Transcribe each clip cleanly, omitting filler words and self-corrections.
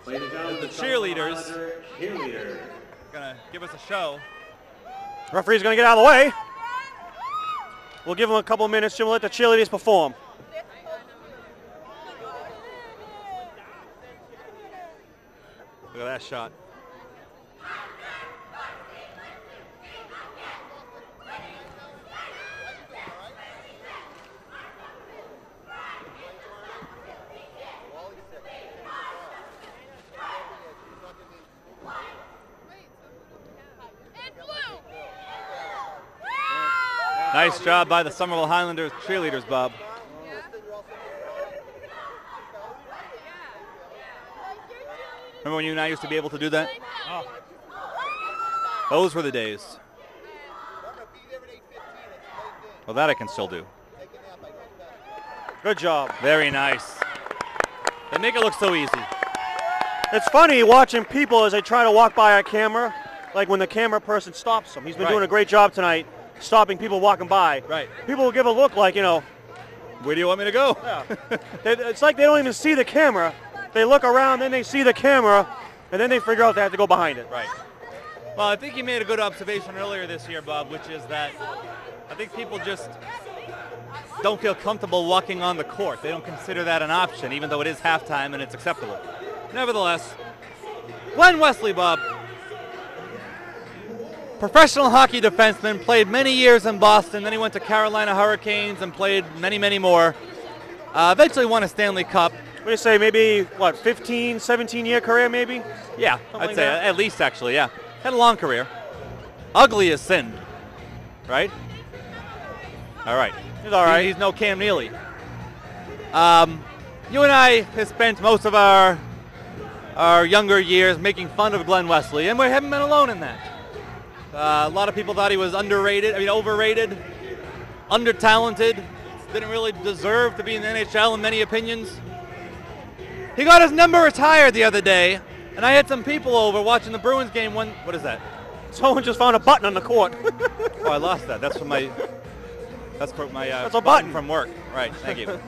The cheerleaders gonna give us a show. Referee's gonna get out of the way. We'll give them a couple minutes, and we'll let the cheerleaders perform. Look at that shot. Nice job by the Somerville Highlanders cheerleaders, Bob. Remember when you and I used to be able to do that? Oh. Those were the days. Well, that I can still do. Good job. Very nice. They make it look so easy. It's funny watching people as they try to walk by our camera, like when the camera person stops them. He's been doing a great job tonight, stopping people walking by. Right. People will give a look like, you know, where do you want me to go? Yeah. It's like they don't even see the camera. They look around, then they see the camera, and then they figure out they have to go behind it. Right. Well, I think you made a good observation earlier this year, Bob, which is that I think people just don't feel comfortable walking on the court. They don't consider that an option, even though it is halftime and it's acceptable. Nevertheless, Glen Weseley, Bob, professional hockey defenseman, played many years in Boston, then he went to Carolina Hurricanes and played many, many more. Eventually won a Stanley Cup. What do you say, maybe, what, 15, 17-year career maybe? Yeah, I'd say at least, actually, yeah. Had a long career. Ugly as sin, right? All right. He's all right. He's no Cam Neely. You and I have spent most of our younger years making fun of Glen Weseley, and we haven't been alone in that. A lot of people thought he was overrated, under-talented, didn't really deserve to be in the NHL in many opinions. He got his number retired the other day, and I had some people over watching the Bruins game. What is that? Someone just found a button on the court. Oh, I lost that. That's for my that's a button from work. Right, thank you.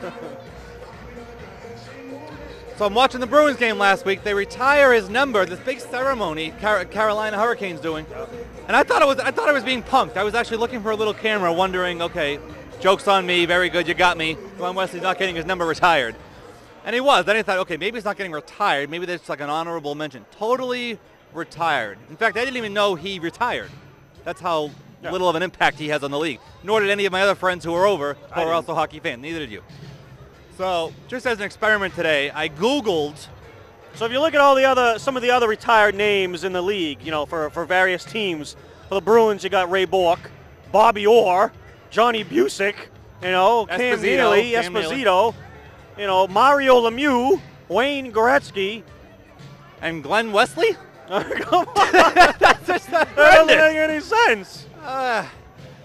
So I'm watching the Bruins game last week. They retire his number, this big ceremony Carolina Hurricanes doing. And I thought I was being punked. I was actually looking for a little camera wondering, okay, joke's on me, very good, you got me. Glen Weseley's not getting his number retired. And he was. Then I thought, okay, maybe he's not getting retired. Maybe there's like an honorable mention. Totally retired. In fact, I didn't even know he retired. That's how little of an impact he has on the league. Nor did any of my other friends who were over who are also hockey fans. Neither did you. So just as an experiment today, I Googled. So if you look at some of the other retired names in the league, you know, for various teams. For the Bruins, you got Ray Bourque, Bobby Orr, Johnny Busick, you know, Cam Neely, Esposito. You know, Mario Lemieux, Wayne Gretzky. And Glen Weseley? Come on. That doesn't make any sense.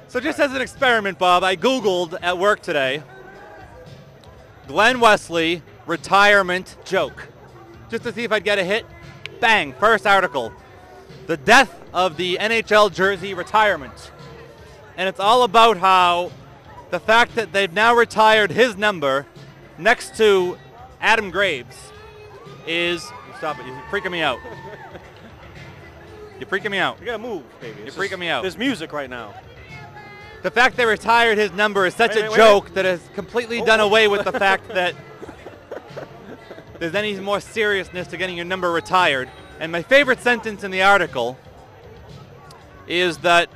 So just as an experiment, Bob, I Googled at work today, Glen Weseley retirement joke. Just to see if I'd get a hit. Bang, first article. The death of the NHL jersey retirement. And it's all about how the fact that they've now retired his number next to Adam Graves is, stop it, you're freaking me out. You're freaking me out. You gotta move, baby. You're freaking me out. There's music right now. The fact they retired his number is such a joke that has completely done away with the fact that there's any more seriousness to getting your number retired. And my favorite sentence in the article is that,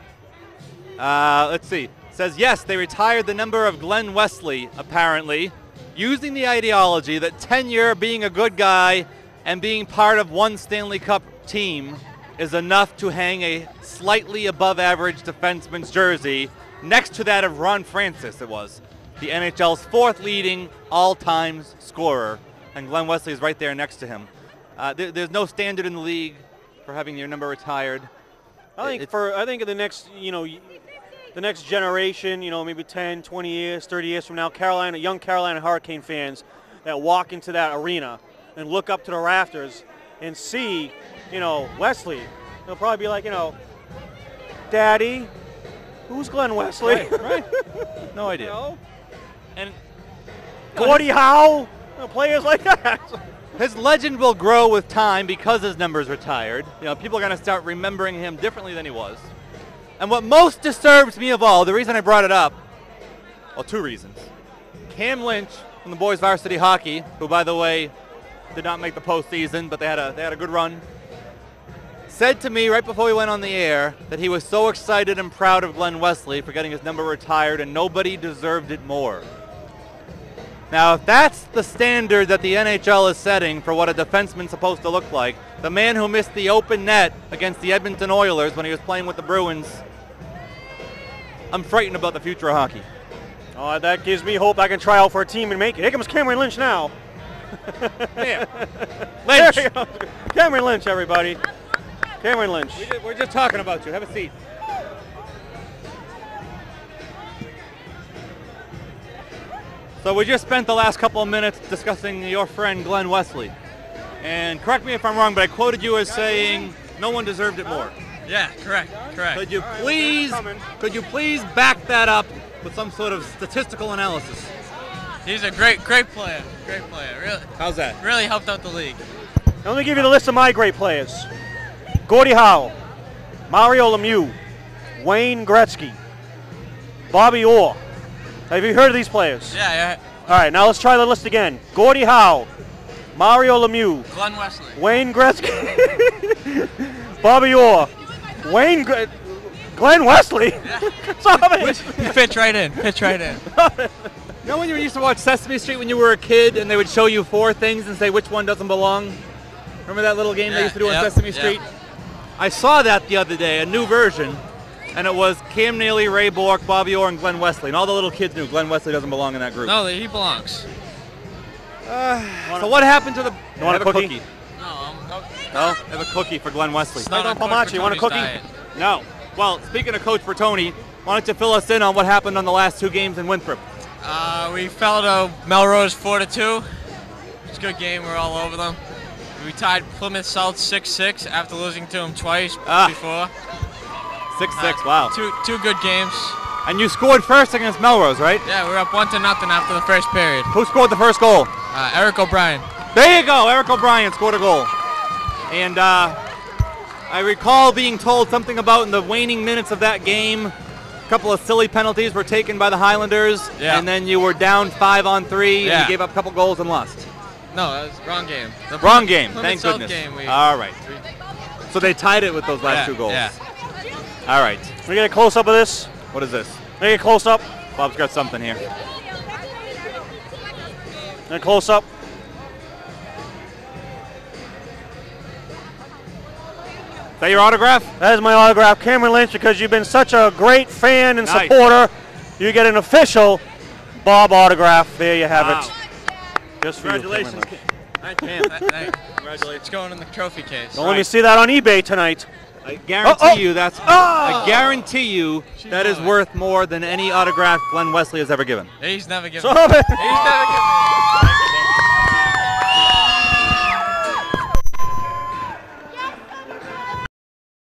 let's see, it says, yes, they retired the number of Glen Weseley, apparently, using the ideology that tenure, being a good guy, and being part of one Stanley Cup team is enough to hang a slightly above average defenseman's jersey next to that of Ron Francis, it was, the NHL's fourth leading all-time scorer, and Glen Weseley is right there next to him. There's no standard in the league for having your number retired. I think in the next, the next generation, maybe 10, 20 years, 30 years from now, young Carolina Hurricane fans that walk into that arena and look up to the rafters and see, Wesley, they'll probably be like, Daddy, who's Glen Weseley? Right. No idea. And Gordie Howe, players like that. His legend will grow with time because his number's retired. You know, people are going to start remembering him differently than he was. And what most disturbs me of all, the reason I brought it up, well, two reasons. Cam Lynch from the boys varsity hockey, who, by the way, did not make the postseason, but they had a good run, said to me right before we went on the air that he was so excited and proud of Glen Weseley for getting his number retired, and nobody deserved it more. Now, if that's the standard that the NHL is setting for what a defenseman's supposed to look like, the man who missed the open net against the Edmonton Oilers when he was playing with the Bruins, I'm frightened about the future of hockey. Oh, that gives me hope I can try out for a team and make it. Here comes Cameron Lynch now. Yeah. Lynch. There you go. Cameron Lynch, everybody. Cameron Lynch. We're just talking about you. Have a seat. So we just spent the last couple of minutes discussing your friend Glen Weseley. And correct me if I'm wrong, but I quoted you as saying no one deserved it more. Yeah, correct. Could you please back that up with some sort of statistical analysis? He's a great player. Great player. Really. How's that? Really helped out the league. Now, let me give you the list of my great players. Gordie Howe, Mario Lemieux, Wayne Gretzky, Bobby Orr. Have you heard of these players? Yeah. All right, now let's try the list again. Gordie Howe, Mario Lemieux, Glen Weseley, Wayne Gretzky, Bobby Orr, Glen Weseley. Yeah. He fits right in. You know when you used to watch Sesame Street when you were a kid and they would show you 4 things and say which one doesn't belong? Remember that little game they used to do on Sesame Street? I saw that the other day, a new version, and it was Cam Neely, Ray Bork, Bobby Orr, and Glen Weseley. And all the little kids knew Glen Weseley doesn't belong in that group. No, he belongs. So what happened to the... You want a cookie? No. No? I have a cookie for Glen Weseley. It's not on Palmacci, you want a cookie? diet. No. Well, speaking of Coach Bertoni, why don't you fill us in on what happened on the last 2 games in Winthrop? We fell to Melrose 4-2. It's a good game. We're all over them. We tied Plymouth South 6-6 after losing to them twice before. 6-6, wow. Two good games. And you scored first against Melrose, right? Yeah, we were up 1-0 after the first period. Who scored the first goal? Eric O'Brien. There you go. Eric O'Brien scored a goal. And I recall being told something about in the waning minutes of that game, a couple of silly penalties were taken by the Highlanders, and then you were down 5-on-3, and you gave up a couple goals and lost. No, that was wrong game. Wrong game. Plymouth Thank goodness. Game, all right. So they tied it with those last 2 goals. Yeah. All right. Can we get a close-up of this? What is this? Can we get a close-up? Bob's got something here. A close-up. Is that your autograph? That is my autograph, Cameron Lynch, because you've been such a great fan and supporter. You get an official Bob autograph. There you have it. Just for Congratulations. you, Thanks. Congratulations. It's going in the trophy case. Don't let me see that on eBay tonight. I guarantee you that's. I guarantee you that is worth more than any autograph Glen Weseley has ever given. He's never given. Stop it. He's never given.